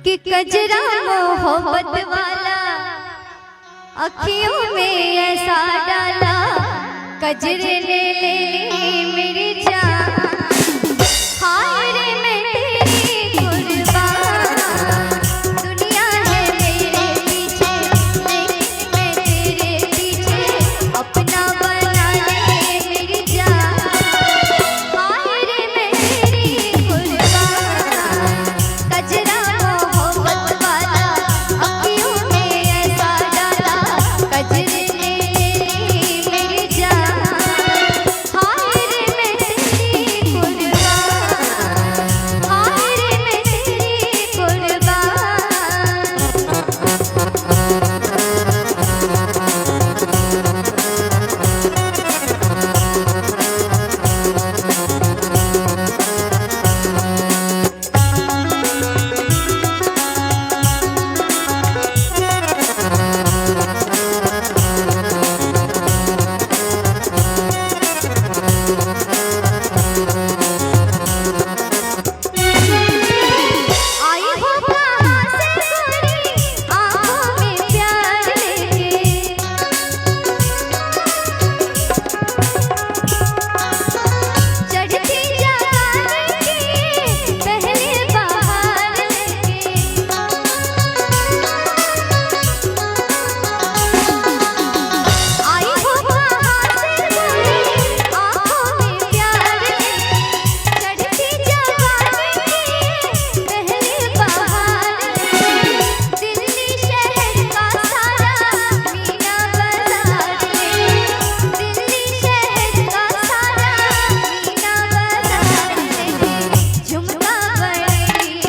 कि कजरा मोहब्बत वाला अखियों में ऐसा डाला, कजरे ने ले ली मेरी जान। हाय रे मैं तेरी कुर्बान, दुनिया है मेरे पीछे लेकिन मैं तेरे पीछे अपना बना ले मेरी जान। हाय रे मैं तेरी कुर्बान, कजरा मोहब्बत वाला अखियों में ऐसा डाला, कजरे ने ले ली मेरी जान। हाय रे मैं तेरी कुर्बान, हाय रे मैं तेरी कुर्बान। आई हो कहाँ से गोरी आँखों में प्यार लेके, चढ़ती जवानी की पहले बहार लेके। आई हो कहाँ से गोरी आँखों में प्यार लेके, चढ़ती जवानी की पहले बहार लेके। दिल्ली शहर का सारा मीना बाजार लेके, दिल्ली शहर का सारा मीना बाजार लेके। झुमका बड़ी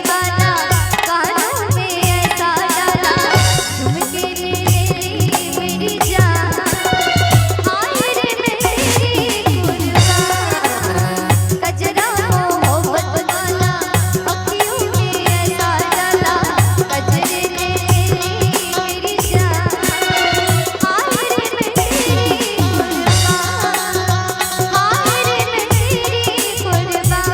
वाला कानों में ऐसा डाला, झुमके ने ले ली मेरी जान। हाय रे मैं तेरी कुर्बान, कजरा मोहब्बत वाला अखियों में ऐसा डाला, कजरे ने ले ली मेरी जान। हाय रे मैं तेरी कुर्बान, हाय रे मैं तेरी कुर्बान।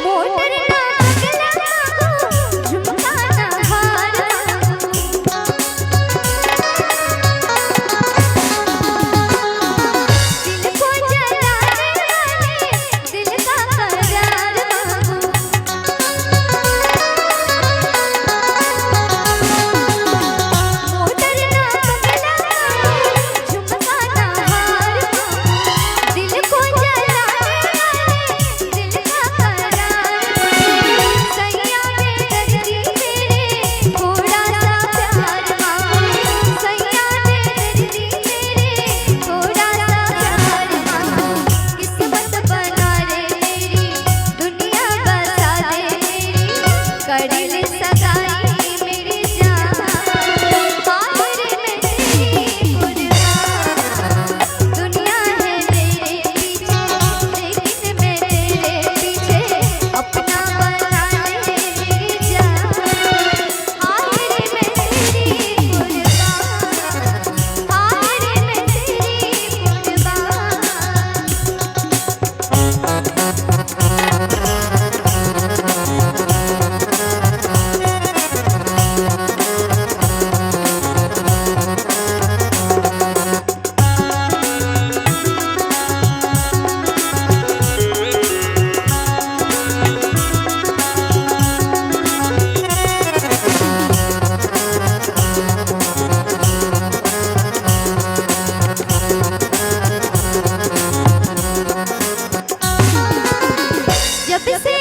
मोटर ना बगला मांगू, झुमका ना हार मांगू, दिल को जलाने वाले दिल का करार मांगू। मोटर ना बगला मांगू, झुमका ना हार मांगू, दिल को जलाने वाले दिल का करार मांगू। सैया बेदर्दी मेरे थोड़ा सा प्यार मांगू, सैया बेदर्दी मेरे थोड़ा सा प्यार मांगू। किस्मत बना रे मेरी, दुनिया बसा दे मेरी, कर ले सगाई मेरी जान। हाय रे मैं तेरी कुर्बान, दुनिया है मेरे पीछे लेकिन मैं तेरे पीछे अपना बना ले मेरी जान। हाय रे मैं तेरी कुर्बान, हाय रे मैं तेरी कुर्बान। जब से